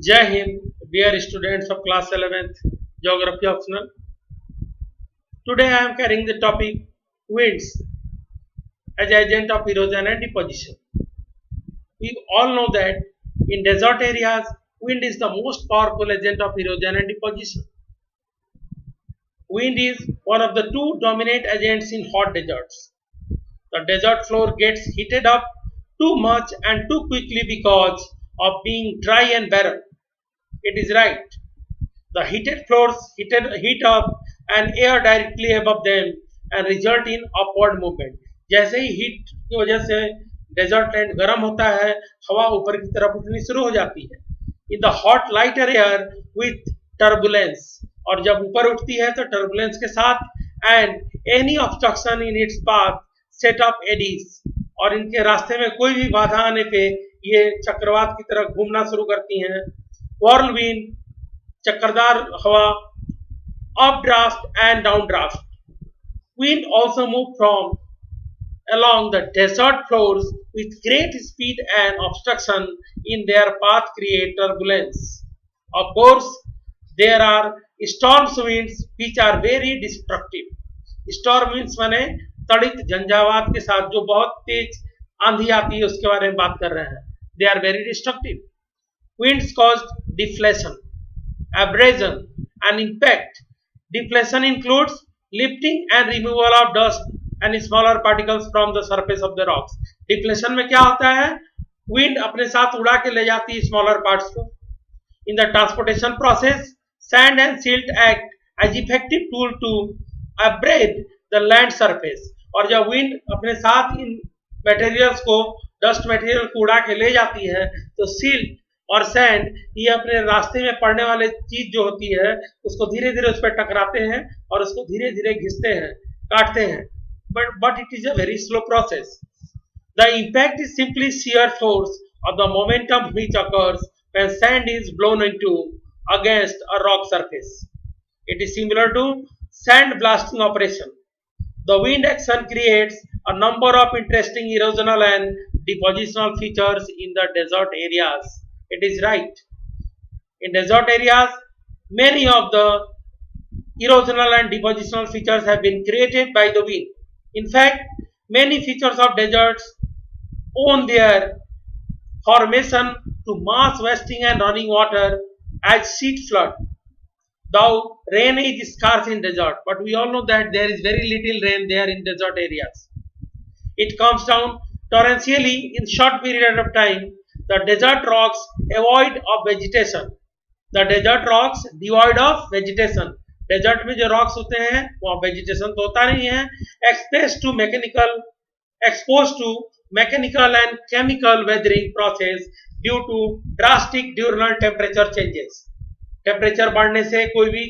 Jai Hind, dear students of class 11th Geography optional. Today I am carrying the topic winds as agent of erosion and deposition. We all know that in desert areas, wind is the most powerful agent of erosion and deposition. Wind is one of the two dominant agents in hot deserts. The desert floor gets heated up too much and too quickly because of being dry and barren. It is right. The heated floors heat up and air directly above them and result in upward movement. जैसे ही heat की वजह से desert land गर्म होता है, हवा ऊपर की तरफ उठनी शुरू हो जाती है. In the hot lighter air with turbulence, और जब ऊपर उठती है तो टर्बुलेंस के साथ and any obstruction in its path set up eddies, और इनके रास्ते में कोई भी बाधा आने पे ये चक्रवात की तरह घूमना शुरू करती हैं. व्हर्लविंड, चक्करदार हवा, updraft and downdraft. Wind also move from along the desert floors with great speed and obstruction in their path create turbulence. Of course, there are storm winds which are very destructive. Storm winds माने तड़ित झंझावात के साथ जो बहुत तेज आंधी आती है उसके बारे में बात कर रहे हैं. They are very destructive. Winds cause deflation, abrasion and impact. Deflation includes lifting and removal of dust and smaller particles from the surface of the rocks. Deflation में क्या होता है? Wind अपने साथ उड़ा के ले जाती है smaller parts को. In the transportation process, sand and silt act as effective tool to abrade the land surface. और जब wind अपने साथ इन materials को, dust material को उड़ा के ले जाती है तो silt और सैंड ये अपने रास्ते में पड़ने वाले चीज जो होती है उसको धीरे धीरे उस पर टकराते हैं और उसको धीरे धीरे घिसते हैं, काटते हैं. But it is a very slow process. The impact is simply shear force of the momentum which occurs when sand is blown into against a rock surface. It is similar to sand blasting operation. The wind action creates a number of interesting erosional and depositional features in the desert areas. It is right. In desert areas, many of the erosional and depositional features have been created by the wind. In fact, many features of deserts owe their formation to mass wasting and running water as sheet flood. Though rain is scarce in desert, but we all know that there is very little rain there in desert areas. It comes down torrentially in short period of time. The desert rocks devoid of vegetation. The desert rocks devoid of vegetation. Desert में जो rocks होते हैं वहाँ vegetation तो होता नहीं है. Expose to mechanical and chemical weathering process due to drastic diurnal temperature changes. Temperature बढ़ने से कोई भी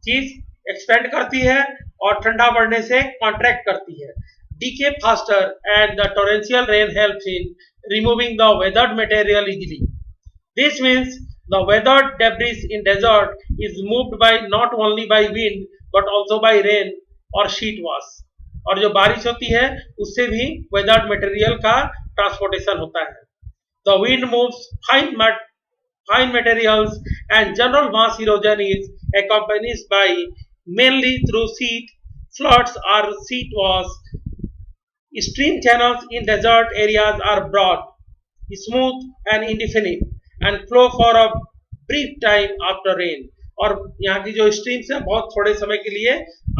चीज एक्सपेंड करती है और ठंडा बढ़ने से कॉन्ट्रैक्ट करती है. Decay faster and the torrential rain helps in removing the weathered material easily. This means the weathered debris in desert is moved by not only by wind but also by rain or sheet wash. और जो बारिश होती है उससे भी weathered material का transportation होता है. The wind moves fine materials and general mass erosion is accompanied by mainly through sheet floods or sheet wash. Stream channels in desert areas are broad, smooth and indefinite and flow for a brief time after rain. और यहाँ की जो streams हैं बहुत थोड़े समय के लिए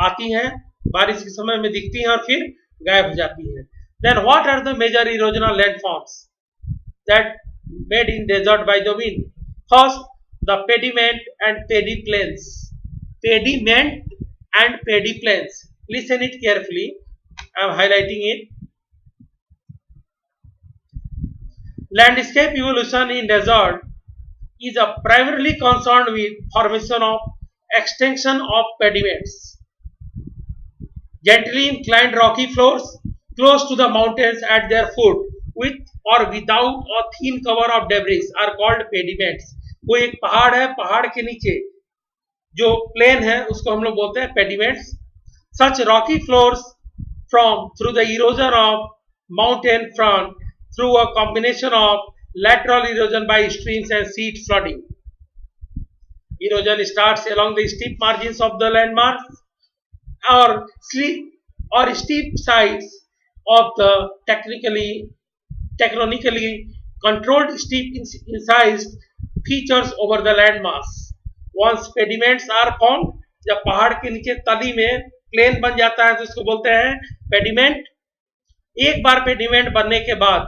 आती हैं, बारिश के समय में दिखती हैं और फिर गायब हो जाती हैं. Then what are the major erosional landforms that made in desert by the wind? First, the pediment and peדיplains. Pediment and peדיplains. Listen it carefully. I am highlighting it. Landscape evolution in desert is primarily concerned with formation of extension of pediments. Gently inclined rocky floors close to the mountains at their foot with or without a thin cover of debris are called pediments. कोई एक पहाड़ है, पहाड़ के नीचे जो plane है उसको हम लोग बोलते हैं pediments. Such rocky floors through the erosion of mountain front through a combination of lateral erosion by streams and seed flooding. Erosion starts along the steep margins of the landmass or steep sides of the tectonically controlled steep incised features over the landmass. Once pediments are formed, जब पहाड़ के नीचे तली में plane बन जाता है तो उसको बोलते हैं पेडिमेंट. एक बार पेडिमेंट बनने के बाद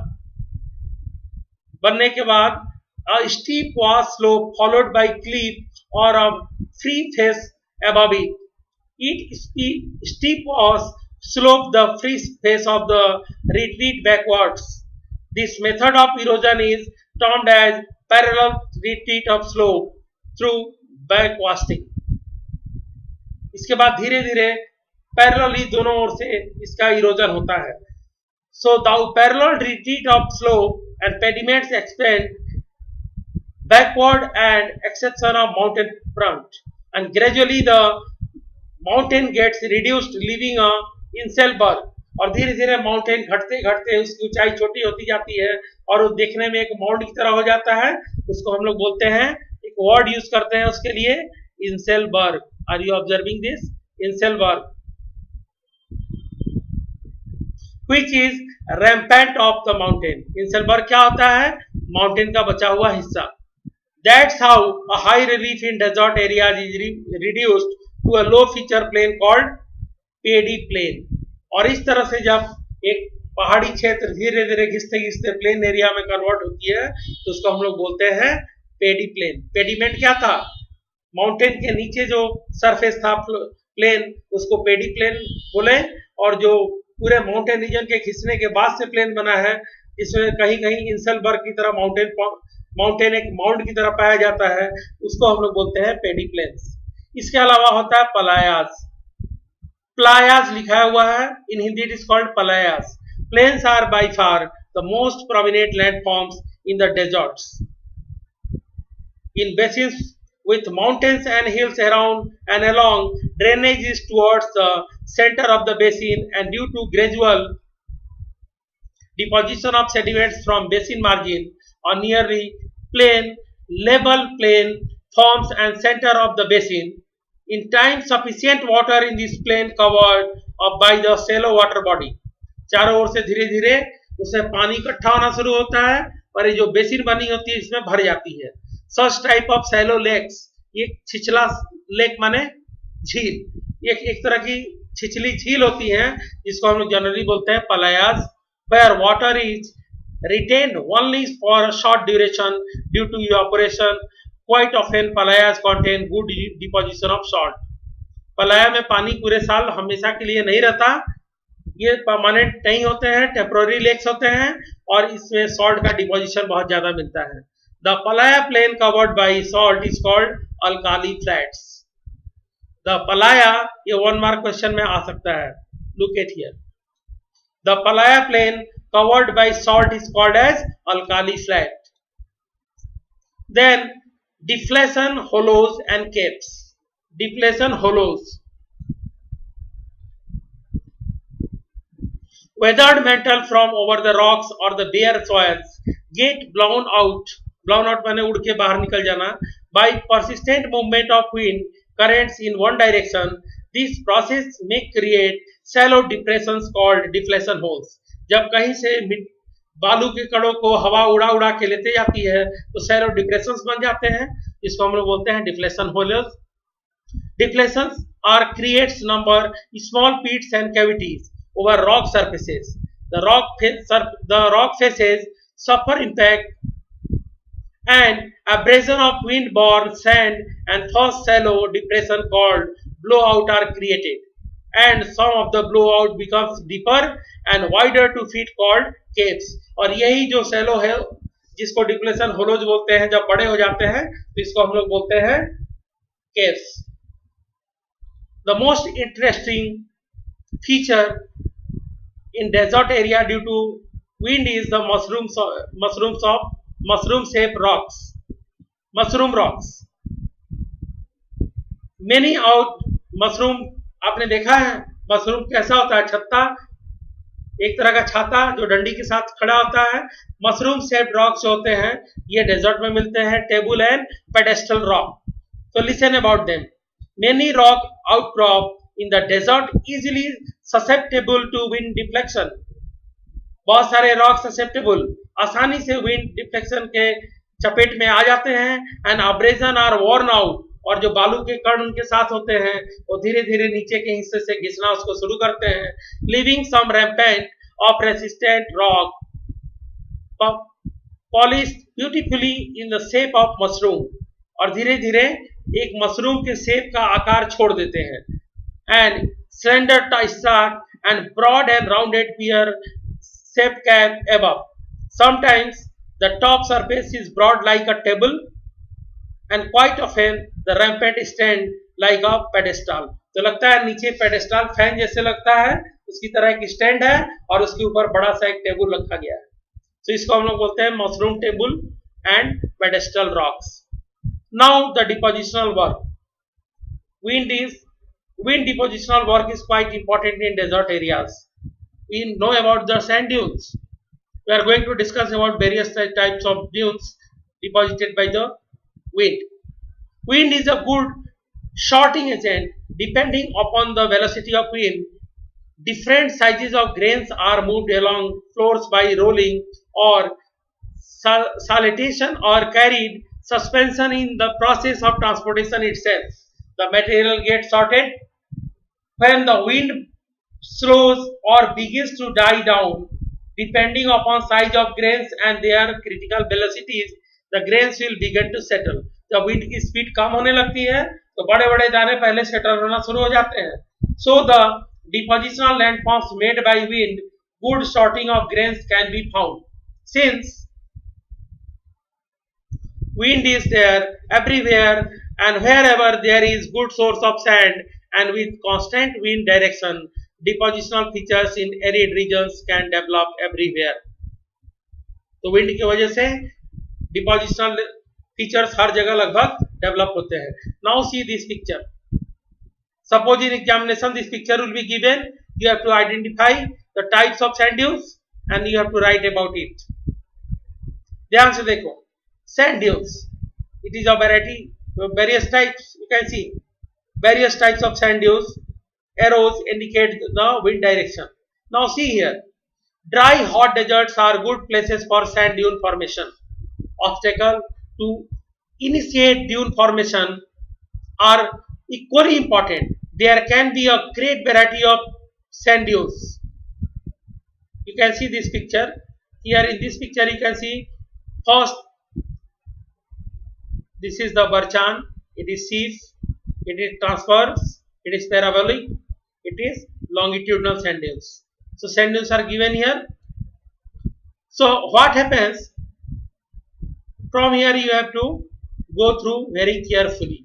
a steep was slope followed by cliff or a free face above it. Each steep was slope the free face of the retreat backwards. This method of erosion is termed as parallel retreat of slope through backwasting. इसके बाद धीरे धीरे parallelly दोनों ओर से इसका erosion होता है. So the parallel retreat of slope and pediments expand backward and exception of mountain front, and gradually the mountain gets reduced leaving a incel berg. और धीरे धीरे माउंटेन घटते घटते उसकी ऊंचाई छोटी होती जाती है और वो देखने में एक माउंट की तरह हो जाता है. उसको हम लोग बोलते हैं, एक वर्ड यूज करते हैं उसके लिए, inselberg. Are you observing this? Inselberg which is rampart of the mountain. Inselberg क्या होता है? माउंटेन का बचा हुआ हिस्सा. That's how a high relief in desert areas is reduced to a low feature plain called pedi plane. और इस तरह से जब एक पहाड़ी क्षेत्र धीरे धीरे घिसते घिसते प्लेन एरिया में कन्वर्ट होती है तो उसको हम लोग बोलते हैं पेडी प्लेन. पेडीमेंट क्या था? माउंटेन के नीचे जो सरफेस था प्लेन, उसको पेडी प्लेन बोले. और जो पूरे माउंटेन रीजन के खिसने के बाद से प्लेन बना है, जिसमें कहीं कहीं इंसलबर्ग की तरह माउंटेन एक माउंट की तरह पाया जाता है, उसको हम लोग बोलते हैं पेडी प्लेन्स. इसके अलावा होता है पलायास. प्लायास लिखा हुआ है, in Hindi it is called playas. Plains are by far the most prominent landforms in the deserts. In basins with mountains and hills around and along, drainage is towards the center of the basin, and due to gradual deposition of sediments from basin margin on nearly level plain forms and center of the basin. In time, sufficient water in this plain covered up by the shallow water body. चारों ओर से धीरे धीरे उसमें पानी इकट्ठा होना शुरू होता है और ये जो बेसिन बनी होती है इसमें भर जाती है. Such type of shallow lakes, ये छिछला लेक माने झील, एक तरह की छिछली झील होती है जिसको हम लोग जनरली बोलते हैं पलायास, where water is retained only for a short duration due to evaporation. Quite often पलायास contain good deposition of salt. पलाया में पानी पूरे साल हमेशा के लिए नहीं रहता, ये परमानेंट नहीं होते हैं, टेम्पोररी लेक्स होते हैं और इसमें सॉल्ट का डिपोजिशन बहुत ज्यादा मिलता है. The playa plain covered by salt is called alkali flats. The playa, ये 1 मार्क क्वेश्चन में आ सकता है. Look at here. The playa plain covered by salt is called as alkali flat. Then deflation hollows and caves. Deflation hollows, weathered mantle from over the rocks or the bare soils get blown out. Blown out माने उड़ के बाहर निकल जाना. By persistent movement of wind currents in one direction. This process may create shallow depressions called deflation holes. जब कहीं से बालू के कणों को हवा उड़ा उड़ा के लेते जाती है तो शैलो डिप्रेशंस बन जाते हैं, इसको हम लोग बोलते हैं deflation hollows. Deflations are creates number small pits and cavities over rock surfaces. The rock faces suffer impact and abrasion of wind borne sand, and thus shallow depression called blowout are created, and some of the blowout becomes deeper and wider to fit called caves. और यही जो shallow है जिसको depletion hollows बोलते हैं, जब बड़े हो जाते हैं तो इसको हम लोग बोलते हैं caves. The most interesting feature in desert area due to wind is the mushroom shaped rocks. Mushroom rocks. Many out mushroom, आपने देखा है मशरूम कैसा होता है? छत्ता एक तरह का छाता जो डंडी के साथ खड़ा होता है। मशरूम शेप्ड रॉक्स जो होते हैं ये डेजर्ट में मिलते हैं, टेबल एंड पेडेस्टल रॉक। तो listen about them. Many rock outcrop in the desert easily susceptible to wind deflection. बहुत सारे रॉक ससेप्टेबल आसानी से विंड डिफ्लेक्शन के चपेट में आ जाते हैं। And abrasion are worn out, और जो बालू के कण उनके साथ होते हैं वो धीरे धीरे नीचे के हिस्से से घिसना उसको शुरू करते हैं। Living some rampant of resistant rock polished beautifully in the shape of mushroom, और धीरे धीरे एक मशरूम के शेप का आकार छोड़ देते हैं। And slender start and broad and rounded pear shape cap above. Sometimes the top surface is broad like a table, and quite often the rampant stand like a pedestal. तो लगता है नीचे पेडेस्टल फैन जैसे लगता है, उसकी तरह एक स्टैंड है और उसके ऊपर बड़ा सा एक टेबल रखा गया है। तो इसको हम लोग बोलते हैं mushroom table and pedestal rocks. Now the depositional work. Wind depositional work is quite important in desert areas. We know about the sand dunes. We are going to discuss about various types of dunes deposited by the wind. Wind is a good shorting agent. Depending upon the velocity of wind, different sizes of grains are moved along floors by rolling or saltation or carried suspension in the process of transportation itself. The material gets sorted when the wind slows or begins to die down. Depending upon size of grains and their critical velocities, the grains will begin to settle. जब wind की speed कम होने लगती है तो बड़े बड़े दाने पहले सेटल होना शुरू हो जाते हैं। So the depositional landforms made by wind, good sorting of grains can be found. Since wind is there everywhere and wherever there is good source of sand, and with constant wind direction, depositional features in arid regions can develop everywhere. तो wind की वजह से depositional features हर जगह लगभग develop होते हैं। Now see this picture. Suppose in examination this picture will be given, you have to identify the types of sand dunes and you have to write about it. ध्यान से देखो, sand dunes, it is a variety, various types, you can see various types of sand dunes. Arrows indicate the wind direction. Now see here, dry hot deserts are good places for sand dune formation. Obstacle to initiate dune formation are equally important. There can be a great variety of sand dunes. You can see this picture. Here in this picture you can see first, this is the Barchan, it is sheaf, it is transverse, it is parabolic, it is longitudinal sand dunes. So sand dunes are given here. So what happens, from here you have to go through very carefully.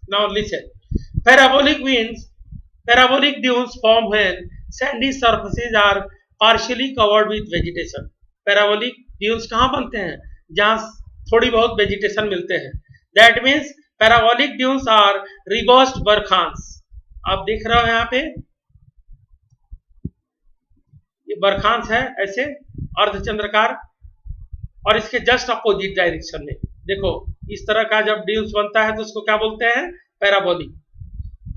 Now listen, parabolic dunes form when sandy surfaces are partially covered with vegetation. Parabolic dunes कहाँ बनते हैं, जहां थोड़ी बहुत vegetation मिलते हैं। That means parabolic dunes are reversed barchans. आप देख रहे हो यहाँ पे ये बरखांस है ऐसे अर्धचंद्रकार, और इसके जस्ट अपोजिट डायरेक्शन में देखो इस तरह का जब ड्यून्स बनता है तो उसको क्या बोलते हैं, पैराबोलिक।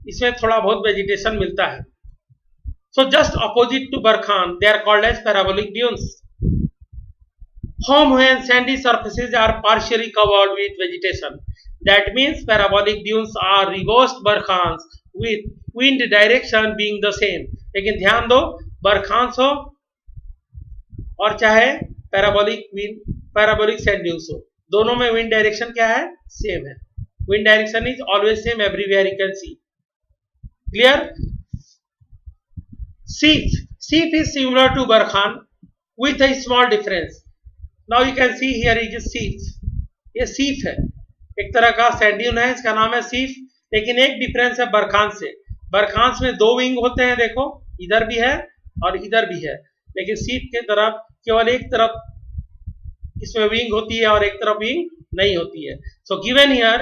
इसमें थोड़ा बहुत वेजिटेशन मिलता है। So just opposite to barchan they are called as parabolic dunes. Form when sandy surfaces are partially covered with vegetation. That means parabolic dunes are reversed barkhans with wind direction being the same. लेकिन ध्यान दो, बरखांस हो और चाहे parabolic sand dunes हो, दोनों में wind direction क्या है, सेम है. Wind direction is always same everywhere, you can see. Clear? Sheaf is similar to barkhan with a small difference. Now you can see here is sheaf. ये sheaf है, एक तरह का सैंड ड्यून है, इसका नाम है sheaf. लेकिन एक डिफरेंस है बरखांस से. बरखांस में दो विंग होते हैं, देखो इधर भी है और इधर भी है. लेकिन sheaf के तरफ केवल एक तरफ इसमें विंग होती है और एक तरफ विंग नहीं होती है. So given here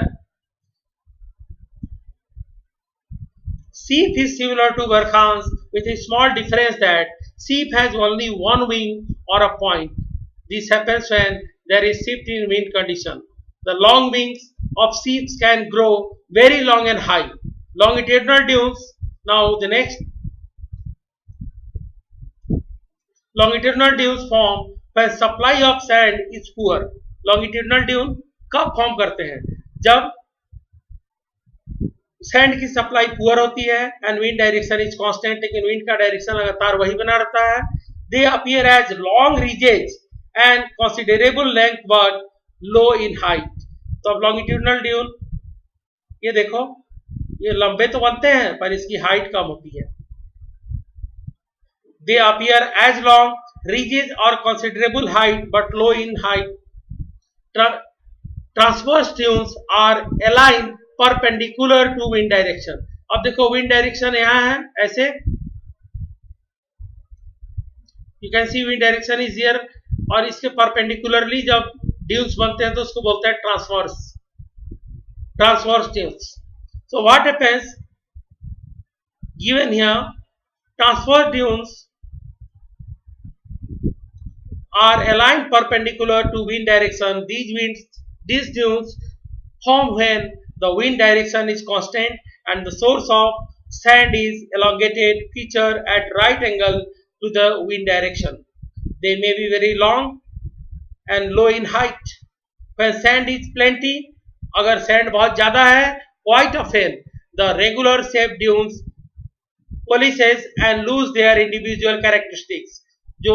Sheep is similar to Barkhans with a small difference that sheep has only one wing or a point. This happens when there is shift in wind condition. The long wings of sheep can grow very long and high. Longitudinal dunes. Now the next longitudinal dunes form when supply of sand is poor. Longitudinal dune कब form करते हैं? जब sand की supply poor होती है and wind direction is constant, लेकिन wind का direction लगातार वही बना रहता है. They appear as long ridges and considerable length but low in height. तो अब लॉन्गिट्यूडनल ड्यून ये देखो, ये लंबे तो बनते हैं पर इसकी हाइट कम होती है. They appear as long ridges और considerable height but low in height. Transverse dunes are align perpendicular to wind direction. अब देखो विंड डायरेक्शन यहां है ऐसे, you can see wind direction is here, और इसके परपेंडिकुलरली जब ड्यून्स बनते हैं तो उसको बोलते हैं transverse dunes. So what happens given here, transverse dunes are aligned perpendicular to wind direction. These dunes form when the wind direction is constant and the source of sand is elongated feature at right angle to the wind direction. They may be very long and low in height. When sand is plenty, अगर sand बहुत ज़्यादा है, quite often the regular shaped dunes polishes and lose their individual characteristics. जो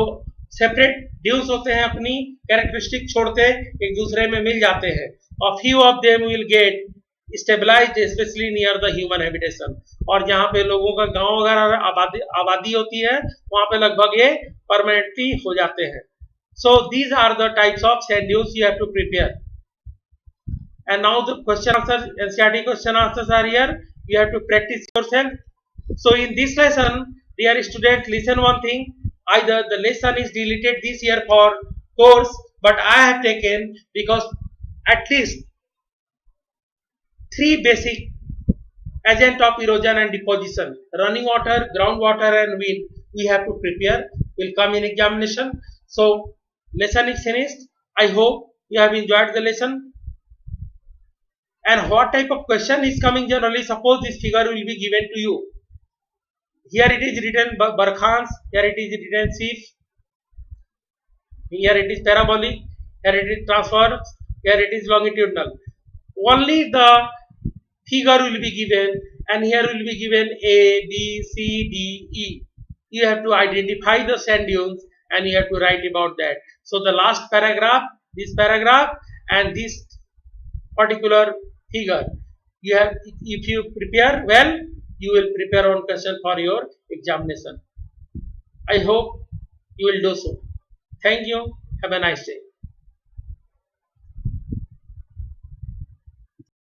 separate dunes होते हैं अपनी characteristic छोड़ते एक दूसरे में मिल जाते हैं. और few of them will get stabilized specially near the human habitation. और जहाँ पे लोगों का गांव वगैरह आबादी होती है वहाँ पे लगभग ये परमानेंटली हो जाते हैं. So these are the types of sand dunes you have to prepare. And now the question answer, NCERT question answers are here. You have to practice yourself. So in this lesson, dear student, listen one thing. Either the lesson is deleted this year for course, but I have taken because at least 3 basic agent of erosion and deposition: running water, groundwater, and wind. We have to prepare. Will come in examination. So lesson is finished. I hope you have enjoyed the lesson. And what type of question is coming generally? Suppose this figure will be given to you. Here it is written Barkhans, here it is written sheaf, here it is parabolic, here it is transverse, here it is longitudinal. Only the figure will be given, and here will be given A, B, C, D, E. You have to identify the sand dunes and you have to write about that. So the last paragraph, this paragraph, and this particular figure, you have, if you prepare well, you will prepare one question for your examination. I hope you will do so. Thank you. Have a nice day.